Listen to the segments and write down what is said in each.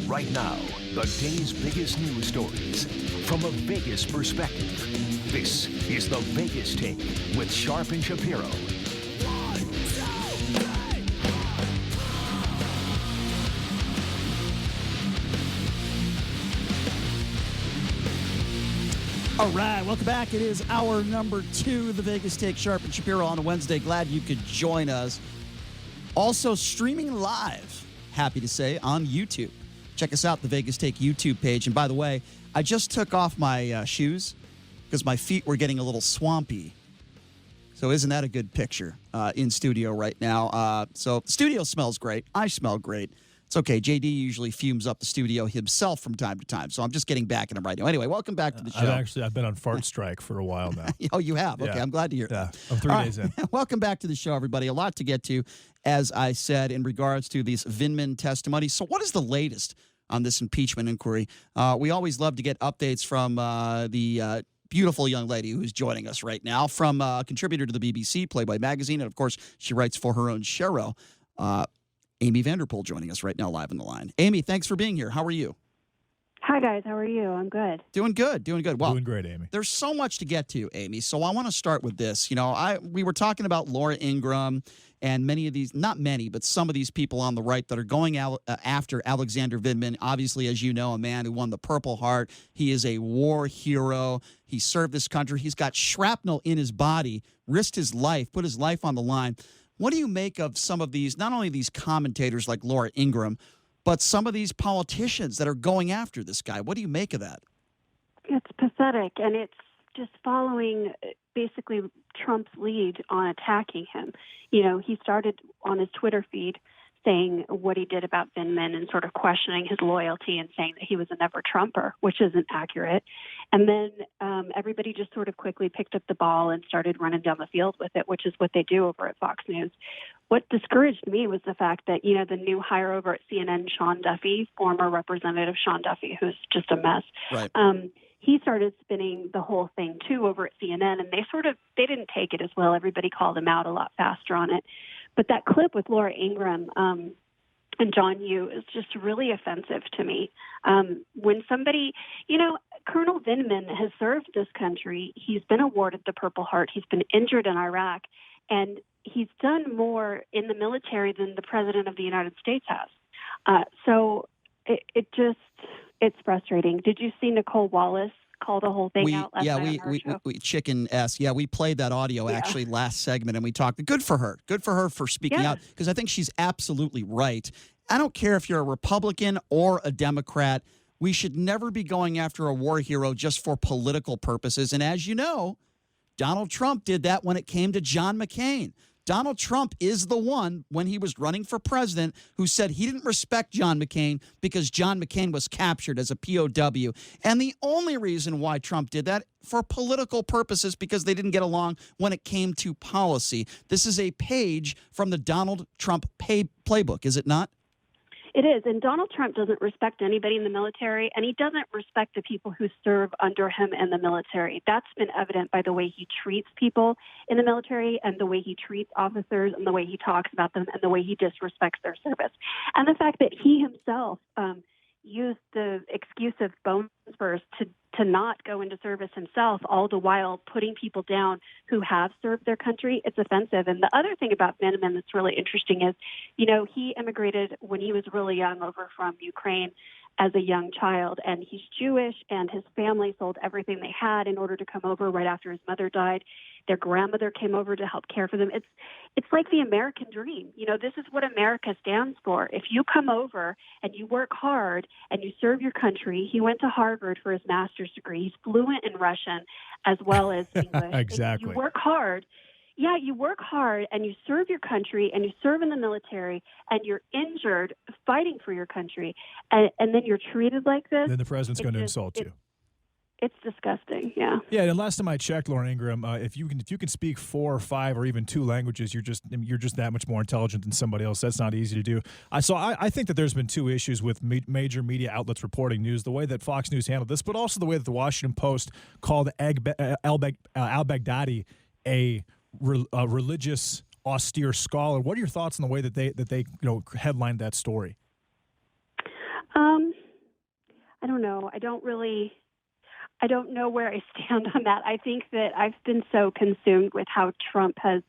Right now, the day's biggest news stories from a Vegas perspective. This is the Vegas Take with Sharp and Shapiro. All right, welcome back. It is hour number 2, the Vegas Take, Sharp and Shapiro on a Wednesday. Glad you could join us. Also streaming live, happy to say, on YouTube. Check us out, the Vegas Take YouTube page. And by the way, I just took off my shoes because my feet were getting a little swampy. So isn't that a good picture in studio right now? So the studio smells great. I smell great. It's okay. JD usually fumes up the studio himself from time to time, so I'm just getting back in him right now. Anyway, welcome back to the show. I've been on fart strike for a while now. Oh, you have? Okay, yeah. I'm glad to hear Yeah, that. I'm 3 days in. Welcome back to the show, everybody. A lot to get to, as I said, in regards to these Vindman testimonies. So what is the latest on this impeachment inquiry? We always love to get updates from the beautiful young lady who's joining us right now, from a contributor to the BBC, Playboy Magazine, and, of course, she writes for her own Shapiro. Amee Vanderpool joining us right now live on the line. Amee, thanks for being here. How are you? Hi, guys. How are you? I'm good. Doing good. Doing good. Well, doing great, Amee. There's so much to get to, Amee, so I want to start with this. You know, we were talking about Laura Ingraham and many of these, not many, but some of these people on the right that are going out after Alexander Vindman. Obviously, as you know, a man who won the Purple Heart. He is a war hero. He served this country. He's got shrapnel in his body, risked his life, put his life on the line. What do you make of some of these, not only these commentators like Laura Ingraham, but some of these politicians that are going after this guy? What do you make of that? It's pathetic, and it's just following basically Trump's lead on attacking him. You know, he started on his Twitter feed saying what he did about Vindman and sort of questioning his loyalty and saying that he was a never-Trumper, which isn't accurate. And then everybody just sort of quickly picked up the ball and started running down the field with it, which is what they do over at Fox News. What discouraged me was the fact that, you know, the new hire over at CNN, Sean Duffy, former Representative Sean Duffy, who's just a mess, Right. He started spinning the whole thing, too, over at CNN, and they didn't take it as well. Everybody called him out a lot faster on it. But that clip with Laura Ingraham and John Yoo is just really offensive to me. When somebody, you know, Colonel Vindman has served this country. He's been awarded the Purple Heart. He's been injured in Iraq, and he's done more in the military than the President of the United States has. So it's frustrating. Did you see Nicole Wallace call the whole thing out last night on her show? We Chicken S. Yeah, we played that audio actually last segment, and we talked. Good for her. Good for her for speaking out, because I think she's absolutely right. I don't care if you're a Republican or a Democrat. We should never be going after a war hero just for political purposes. And as you know, Donald Trump did that when it came to John McCain. Donald Trump is the one, when he was running for president, who said he didn't respect John McCain because John McCain was captured as a POW. And the only reason why Trump did that, for political purposes, because they didn't get along when it came to policy. This is a page from the Donald Trump playbook, is it not? It is, and Donald Trump doesn't respect anybody in the military, and he doesn't respect the people who serve under him in the military. That's been evident by the way he treats people in the military and the way he treats officers and the way he talks about them and the way he disrespects their service. And the fact that he himself used the excuse of bone spurs to not go into service himself, all the while putting people down who have served their country, it's offensive. And the other thing about Vindman that's really interesting is, you know, he immigrated when he was really young over from Ukraine as a young child, and he's Jewish, and his family sold everything they had in order to come over right after his mother died. Their grandmother came over to help care for them. It's like the American dream. You know, this is what America stands for. If you come over and you work hard and you serve your country, he went to Harvard for his master's degree. He's fluent in Russian as well as English. Exactly. You work hard. Yeah, you work hard and you serve your country and you serve in the military and you're injured fighting for your country, and then you're treated like this. Then the president's going to insult you. It's disgusting. Yeah. Yeah, and last time I checked, Laura Ingraham, if you can speak 4 or 5 or even 2 languages, you're just that much more intelligent than somebody else. That's not easy to do. I think that there's been 2 issues with major media outlets reporting news: the way that Fox News handled this, but also the way that the Washington Post called al-Baghdadi a religious, austere scholar. What are your thoughts on the way that they headlined that story? Um, I don't know. I don't know where I stand on that. I think that I've been so consumed with how Trump has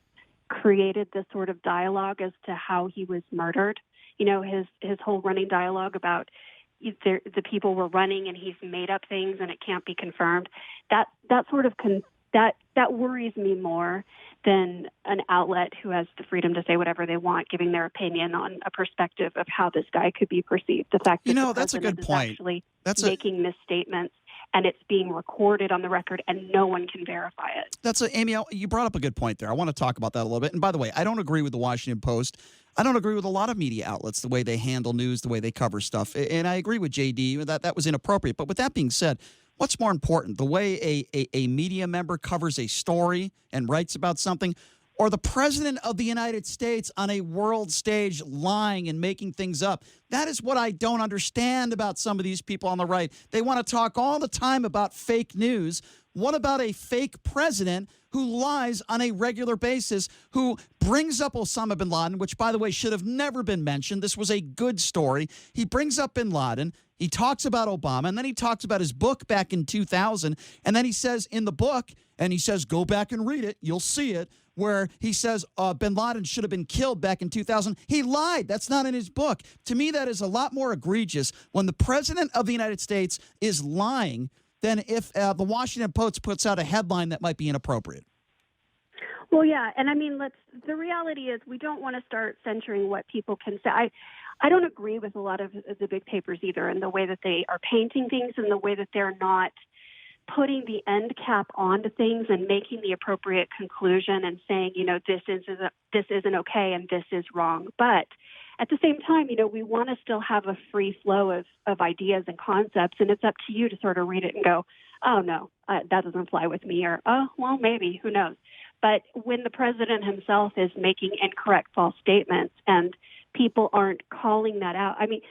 created this sort of dialogue as to how he was murdered. You know, his whole running dialogue about the people were running and he's made up things and it can't be confirmed. That sort of that worries me more than an outlet who has the freedom to say whatever they want, giving their opinion on a perspective of how this guy could be perceived. The fact that that's a good is point. actually making misstatements and it's being recorded on the record and no one can verify it. Amy, you brought up a good point there. I want to talk about that a little bit. And by the way, I don't agree with the Washington Post. I don't agree with a lot of media outlets, the way they handle news, the way they cover stuff. And I agree with JD that was inappropriate. But with that being said, what's more important, the way a media member covers a story and writes about something, or the president of the United States on a world stage lying and making things up? That is what I don't understand about some of these people on the right. They want to talk all the time about fake news. What about a fake president who lies on a regular basis, who brings up Osama bin Laden, which, by the way, should have never been mentioned? This was a good story. He brings up bin Laden. He talks about Obama, and then he talks about his book back in 2000. And then he says in the book, and he says, go back and read it, you'll see it, where he says bin Laden should have been killed back in 2000. He lied. That's not in his book. To me, that is a lot more egregious when the president of the United States is lying than if the Washington Post puts out a headline that might be inappropriate. Well, yeah, and I mean, the reality is we don't want to start censoring what people can say. I don't agree with a lot of the big papers either in the way that they are painting things and the way that they're not putting the end cap onto things and making the appropriate conclusion and saying, you know, this isn't okay and this is wrong. But at the same time, you know, we want to still have a free flow of ideas and concepts, and it's up to you to sort of read it and go, oh, no, that doesn't fly with me, or, oh, well, maybe, who knows. But when the president himself is making incorrect false statements and people aren't calling that out, I mean,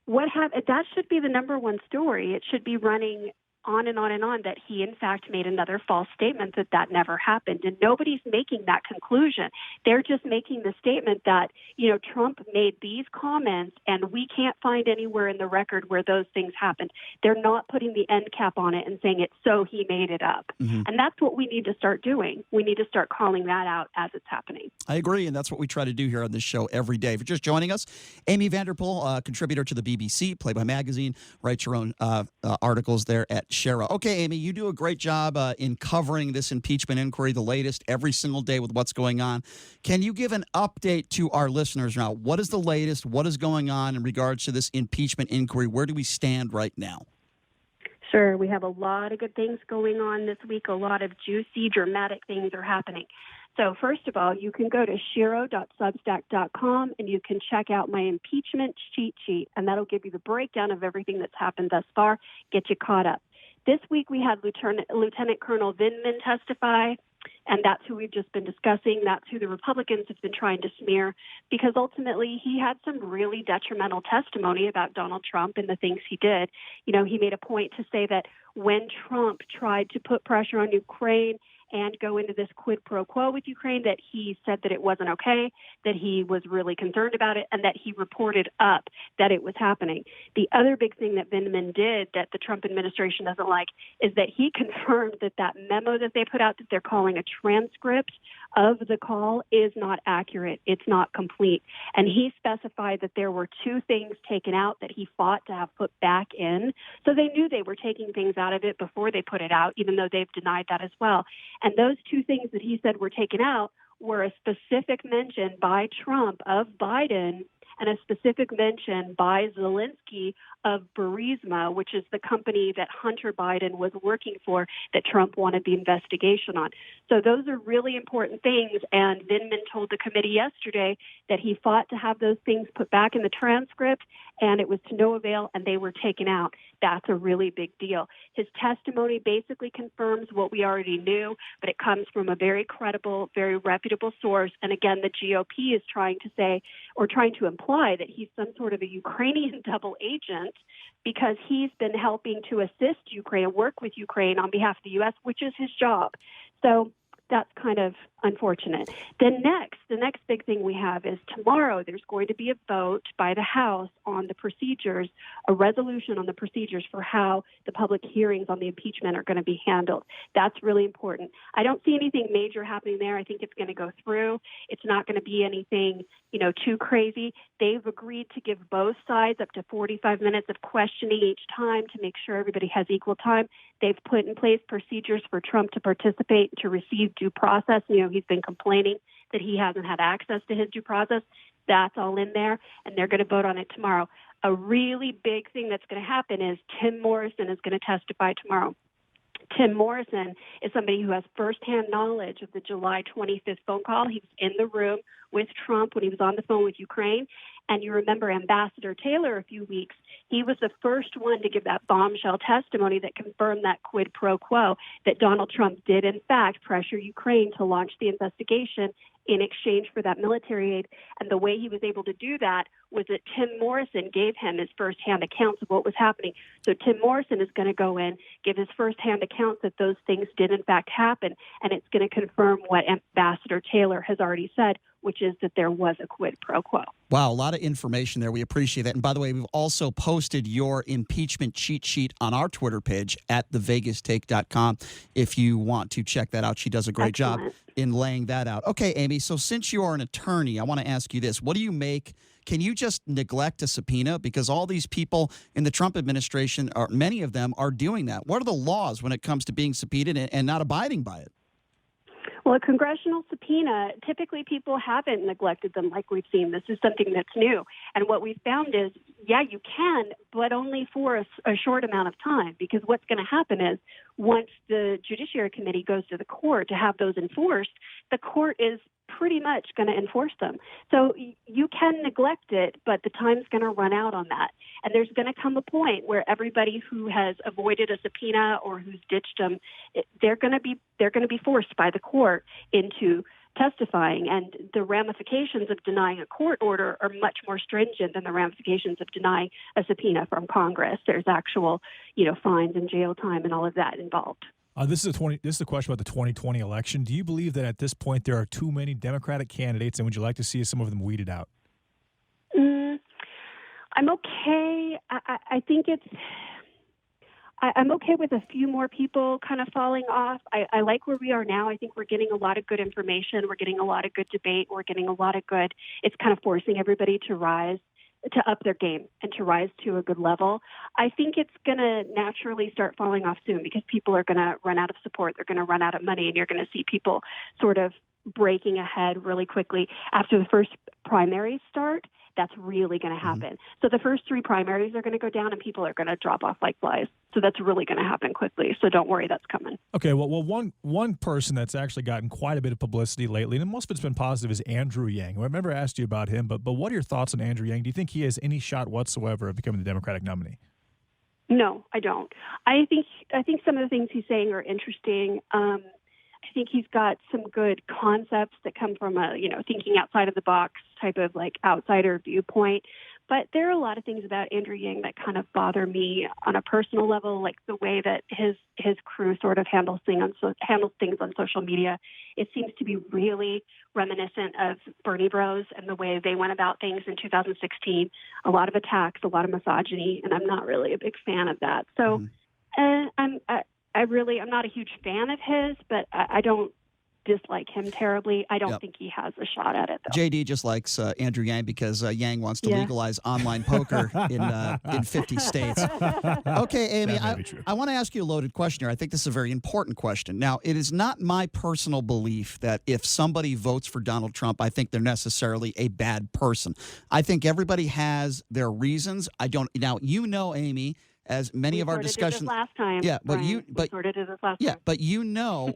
that should be the number one story. It should be running on and on and on that he, in fact, made another false statement that never happened. And nobody's making that conclusion. They're just making the statement that, you know, Trump made these comments and we can't find anywhere in the record where those things happened. They're not putting the end cap on it and saying it's so he made it up. Mm-hmm. And that's what we need to start doing. We need to start calling that out as it's happening. I agree, and that's what we try to do here on this show every day. If you're just joining us, Amee Vanderpool, contributor to the BBC, Playboy Magazine, writes your own articles there at Shapiro. Okay, Amee, you do a great job in covering this impeachment inquiry, the latest, every single day with what's going on. Can you give an update to our listeners now? What is the latest? What is going on in regards to this impeachment inquiry? Where do we stand right now? Sure. We have a lot of good things going on this week. A lot of juicy, dramatic things are happening. So first of all, you can go to shiro.substack.com and you can check out my impeachment cheat sheet, and that'll give you the breakdown of everything that's happened thus far, get you caught up. This week we had Lieutenant Colonel Vindman testify, and that's who we've just been discussing. That's who the Republicans have been trying to smear, because ultimately he had some really detrimental testimony about Donald Trump and the things he did. You know, he made a point to say that when Trump tried to put pressure on Ukraine and go into this quid pro quo with Ukraine, that he said that it wasn't okay, that he was really concerned about it, and that he reported up that it was happening. The other big thing that Vindman did that the Trump administration doesn't like is that he confirmed that memo that they put out that they're calling a transcript of the call is not accurate. It's not complete. And he specified that there were two things taken out that he fought to have put back in. So they knew they were taking things out of it before they put it out, even though they've denied that as well. And those two things that he said were taken out were a specific mention by Trump of Biden and a specific mention by Zelensky of Burisma, which is the company that Hunter Biden was working for that Trump wanted the investigation on. So those are really important things. And Vindman told the committee yesterday that he fought to have those things put back in the transcript, and it was to no avail, and they were taken out. That's a really big deal. His testimony basically confirms what we already knew, but it comes from a very credible, very reputable source. And again, the GOP is trying to say, or trying to imply, that he's some sort of a Ukrainian double agent because he's been helping to assist Ukraine and work with Ukraine on behalf of the U.S., which is his job. So that's kind of unfortunate. Then the next big thing we have is tomorrow there's going to be a vote by the House on the procedures, a resolution on the procedures for how the public hearings on the impeachment are going to be handled. That's really important. I don't see anything major happening there. I think it's going to go through. It's not going to be anything, too crazy. They've agreed to give both sides up to 45 minutes of questioning each time to make sure everybody has equal time. They've put in place procedures for Trump to participate, to receive due process. He's been complaining that he hasn't had access to his due process. That's all in there, and they're going to vote on it tomorrow. A really big thing that's going to happen is Tim Morrison is going to testify tomorrow. Tim Morrison is somebody who has firsthand knowledge of the July 25th phone call. He was in the room with Trump when he was on the phone with Ukraine. And you remember Ambassador Taylor a few weeks, he was the first one to give that bombshell testimony that confirmed that quid pro quo, that Donald Trump did, in fact, pressure Ukraine to launch the investigation in exchange for that military aid. And the way he was able to do that was that Tim Morrison gave him his firsthand accounts of what was happening. So Tim Morrison is going to go in, give his firsthand accounts that those things did in fact happen, and it's going to confirm what Ambassador Taylor has already said, which is that there was a quid pro quo. Wow, a lot of information there. We appreciate that. And by the way, we've also posted your impeachment cheat sheet on our Twitter page at thevegastake.com if you want to check that out. She does a great job in laying that out. Okay, Amee, so since you are an attorney, I want to ask you this. What do you make? Can you just neglect a subpoena? Because all these people in the Trump administration, or many of them, are doing that. What are the laws when it comes to being subpoenaed and not abiding by it? Well, a congressional subpoena, typically people haven't neglected them like we've seen. This is something that's new. And what we've found is, yeah, you can, but only for a short amount of time, because what's going to happen is once the Judiciary Committee goes to the court to have those enforced, the court is pretty much going to enforce them. So you can neglect it, but the time's going to run out on that. And there's going to come a point where everybody who has avoided a subpoena or who's ditched them, they're going to be forced by the court into testifying. And the ramifications of denying a court order are much more stringent than the ramifications of denying a subpoena from Congress. There's actual, fines and jail time and all of that involved. This is a question about the 2020 election. Do you believe that at this point there are too many Democratic candidates, and would you like to see some of them weeded out? I'm okay. I think I'm okay with a few more people kind of falling off. I like where we are now. I think we're getting a lot of good information. We're getting a lot of good debate. We're getting a lot of good. It's kind of forcing everybody to rise, to up their game and to rise to a good level. I think it's going to naturally start falling off soon because people are going to run out of support. They're going to run out of money, and you're going to see people sort of breaking ahead really quickly. After the first primaries start, that's really going to happen. So the first three primaries are going to go down, and people are going to drop off like flies. So that's really going to happen quickly. So don't worry, that's coming. Okay, well, one person that's actually gotten quite a bit of publicity lately, and most of it's been positive, is Andrew Yang. I remember I asked you about him, but what are your thoughts on Andrew Yang? Do you think he has any shot whatsoever of becoming the Democratic nominee? No, I don't. I think some of the things he's saying are interesting. I think he's got some good concepts that come from a, thinking outside of the box type of like outsider viewpoint. But there are a lot of things about Andrew Yang that kind of bother me on a personal level, like the way that his crew sort of handles things on social media. It seems to be really reminiscent of Bernie Bros and the way they went about things in 2016. A lot of attacks, a lot of misogyny, and I'm not really a big fan of that. So I'm not a huge fan of his, but I don't dislike him terribly. I don't think he has a shot at it, though. JD just likes Andrew Yang because Yang wants to legalize online poker in 50 states. Okay, Amee, I want to ask you a loaded question here. I think this is a very important question. Now, it is not my personal belief that if somebody votes for Donald Trump, I think they're necessarily a bad person. I think everybody has their reasons. Amee, as many of our discussions last time. Yeah, but but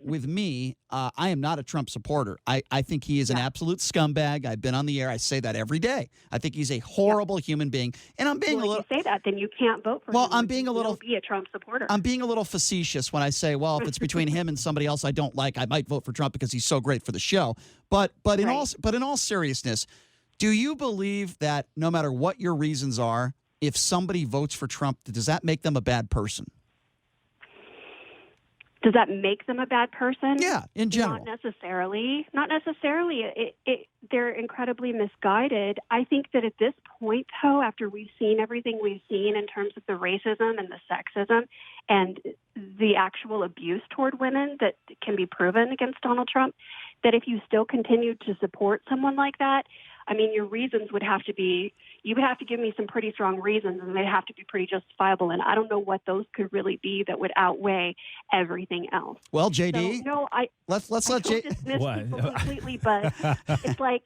with me, I am not a Trump supporter. I think he is an absolute scumbag. I've been on the air. I say that every day. I think he's a horrible human being. And I'm being a little. If you say that, then you can't vote for him. Well, I'm being a little. Be a Trump supporter. I'm being a little facetious when I say, well, if it's between him and somebody else I don't like, I might vote for Trump because he's so great for the show. But in all seriousness, do you believe that no matter what your reasons are, if somebody votes for Trump, does that make them a bad person? Does that make them a bad person? Yeah, in general. Not necessarily. Not necessarily. They're incredibly misguided. I think that at this point, though, after we've seen everything we've seen in terms of the racism and the sexism and the actual abuse toward women that can be proven against Donald Trump, that if you still continue to support someone like that, I mean, your reasons would have to be, you would have to give me some pretty strong reasons, and they'd have to be pretty justifiable. And I don't know what those could really be that would outweigh everything else. Well, JD, so, no, let's let JD dismiss people completely, but it's like,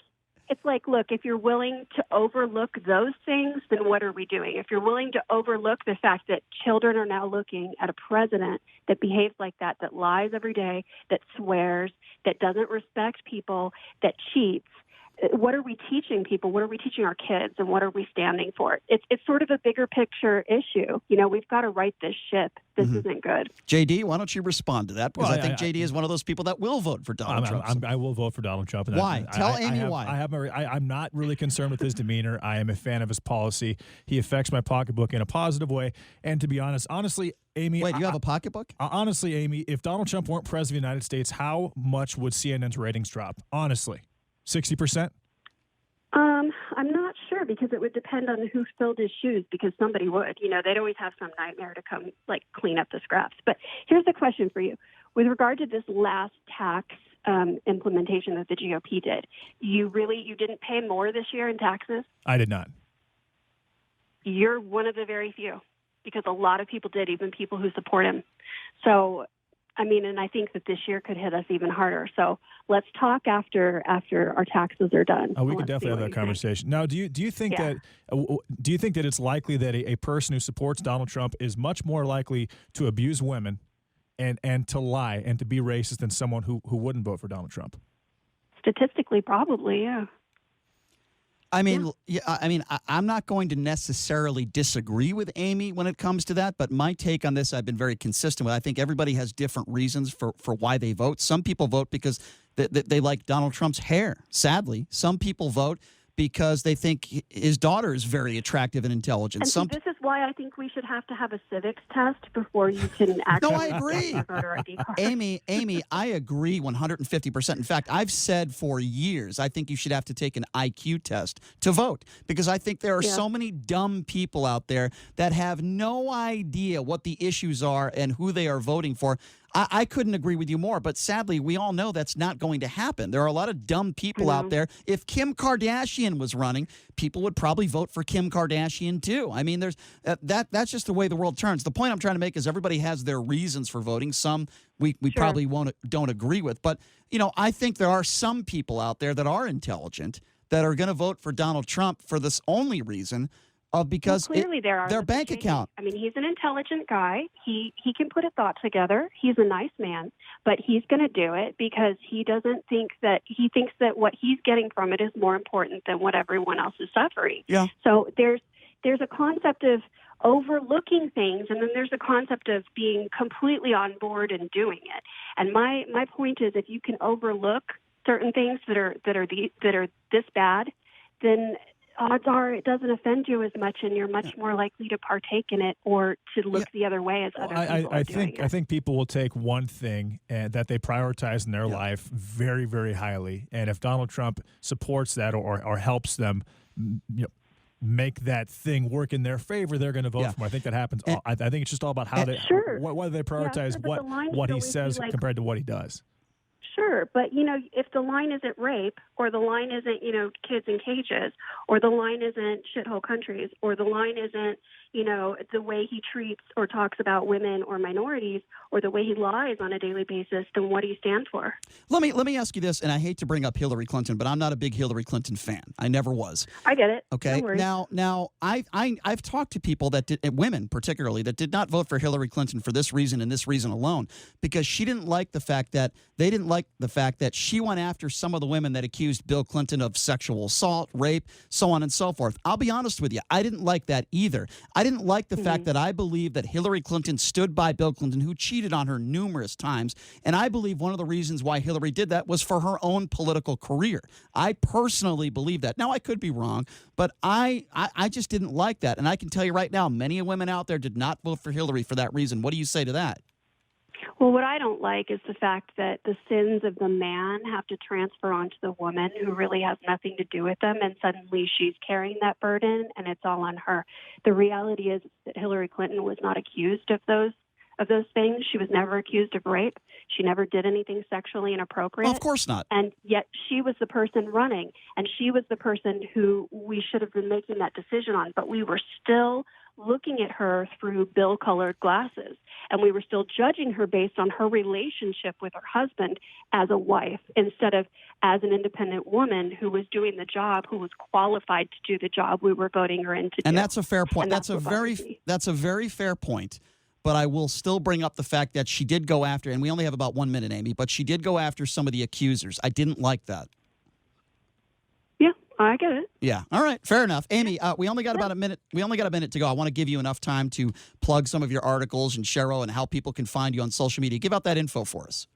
look, if you're willing to overlook those things, then what are we doing? If you're willing to overlook the fact that children are now looking at a president that behaves like that lies every day, that swears, that doesn't respect people, that cheats, what are we teaching people? What are we teaching our kids? And what are we standing for? It's sort of a bigger picture issue. You know, we've got to right this ship. This isn't good. JD, why don't you respond to that? Because I think JD is one of those people that will vote for Donald Trump. I will vote for Donald Trump. Why? Tell Amee why. I'm not really concerned with his demeanor. I am a fan of his policy. He affects my pocketbook in a positive way. And to be honestly, Amee. Wait, you have a pocketbook? Honestly, Amee, if Donald Trump weren't president of the United States, how much would CNN's ratings drop? Honestly. 60%? I'm not sure, because it would depend on who filled his shoes, because somebody would. You know, they'd always have some nightmare to come, like, clean up the scraps. But here's the question for you. With regard to this last tax implementation that the GOP did, you didn't pay more this year in taxes? I did not. You're one of the very few, because a lot of people did, even people who support him. So, I mean, and I think that this year could hit us even harder. So let's talk after our taxes are done. Oh, we could definitely have that conversation. Now, do you think that it's likely that a person who supports Donald Trump is much more likely to abuse women and to lie and to be racist than someone who wouldn't vote for Donald Trump? Statistically, probably, yeah. I mean, I'm not going to necessarily disagree with Amee when it comes to that, but my take on this, I've been very consistent with. I think everybody has different reasons for why they vote. Some people vote because they like Donald Trump's hair, sadly. Some people vote because they think his daughter is very attractive and intelligent. And this is why I think we should have to have a civics test before you can actually. No, I agree. Voter ID card. Amee, I agree 150%. In fact, I've said for years, I think you should have to take an IQ test to vote, because I think there are so many dumb people out there that have no idea what the issues are and who they are voting for. I couldn't agree with you more, but sadly, we all know that's not going to happen. There are a lot of dumb people out there. If Kim Kardashian was running, people would probably vote for Kim Kardashian too. I mean, there's that's just the way the world turns. The point I'm trying to make is everybody has their reasons for voting. Some we probably don't agree with, but you know, I think there are some people out there that are intelligent that are going to vote for Donald Trump for this only reason. Because clearly there are their bank account. I mean, he's an intelligent guy. He can put a thought together. He's a nice man, but he's going to do it because he thinks that what he's getting from it is more important than what everyone else is suffering. Yeah. So there's a concept of overlooking things, and then there's a concept of being completely on board and doing it. And my point is, if you can overlook certain things that are this bad, then odds are it doesn't offend you as much, and you're much more likely to partake in it or to look the other way as other people are doing it. I think people will take one thing that they prioritize in their life very, very highly, and if Donald Trump supports that or helps them, make that thing work in their favor, they're going to vote for him. I think that happens. I think it's just all about how whether they prioritize what he says compared to what he does. Sure, but, if the line isn't rape, or the line isn't, kids in cages, or the line isn't shithole countries, or the line isn't, the way he treats or talks about women or minorities, or the way he lies on a daily basis, then what do you stand for? Let me ask you this, and I hate to bring up Hillary Clinton, but I'm not a big Hillary Clinton fan. I never was. I get it. Okay. No worries. Now I've talked to people women particularly, that did not vote for Hillary Clinton for this reason and this reason alone, because she didn't like the fact that she went after some of the women that accused Bill Clinton of sexual assault, rape, so on and so forth. I'll be honest with you, I didn't like that either. I didn't like the fact that I believe that Hillary Clinton stood by Bill Clinton, who cheated on her numerous times, and I believe one of the reasons why Hillary did that was for her own political career. I personally believe that. Now, I could be wrong, but I just didn't like that, and I can tell you right now, many women out there did not vote for Hillary for that reason. What do you say to that? Well, what I don't like is the fact that the sins of the man have to transfer onto the woman who really has nothing to do with them, and suddenly she's carrying that burden, and it's all on her. The reality is that Hillary Clinton was not accused of those things. She was never accused of rape. She never did anything sexually inappropriate. Well, of course not. And yet she was the person running, and she was the person who we should have been making that decision on, but we were still looking at her through bill-colored glasses, and we were still judging her based on her relationship with her husband as a wife instead of as an independent woman who was doing the job, who was qualified to do the job we were voting her in to do. And that's a fair point. And That's a very fair point. But I will still bring up the fact that she did go after, and we only have about 1 minute, Amy, but she did go after some of the accusers. I didn't like that. Yeah, I get it. Yeah. All right. Fair enough. Amy, we only got about a minute. We only got a minute to go. I want to give you enough time to plug some of your articles and Shapiro and how people can find you on social media. Give out that info for us.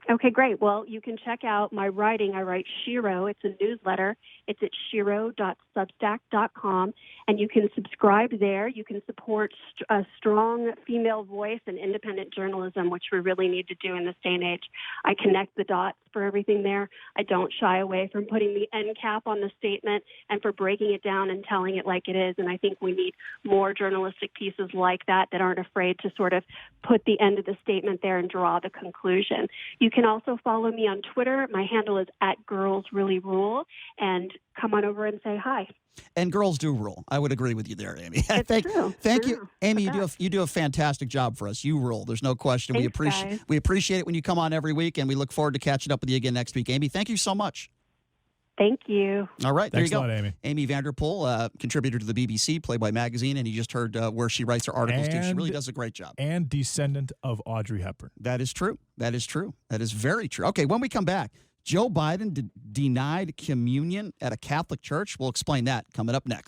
Okay, great. Well, you can check out my writing. I write Shapiro. It's a newsletter. It's at shapiro.substack.com, and you can subscribe there. You can support a strong female voice and independent journalism, which we really need to do in this day and age. I connect the dots for everything there. I don't shy away from putting the end cap on the statement and for breaking it down and telling it like it is, and I think we need more journalistic pieces like that aren't afraid to sort of put the end of the statement there and draw the conclusion. You can also follow me on Twitter. My handle is @GirlsReallyRule, and come on over and say hi. And girls do rule. I would agree with you there, Amy. True. Thank you, Amy. You do a fantastic job for us. You rule. There's no question. Thanks, We appreciate it when you come on every week, and we look forward to catching up with you again next week. Amy, thank you so much. Thank you. All right, there Thanks you go. a lot, Amy. Amee Vanderpool, contributor to the BBC, Playboy magazine, and you just heard where she writes her articles too. She really does a great job. And descendant of Audrey Hepburn. That is true. That is true. That is very true. Okay, when we come back, Joe Biden denied communion at a Catholic church. We'll explain that coming up next.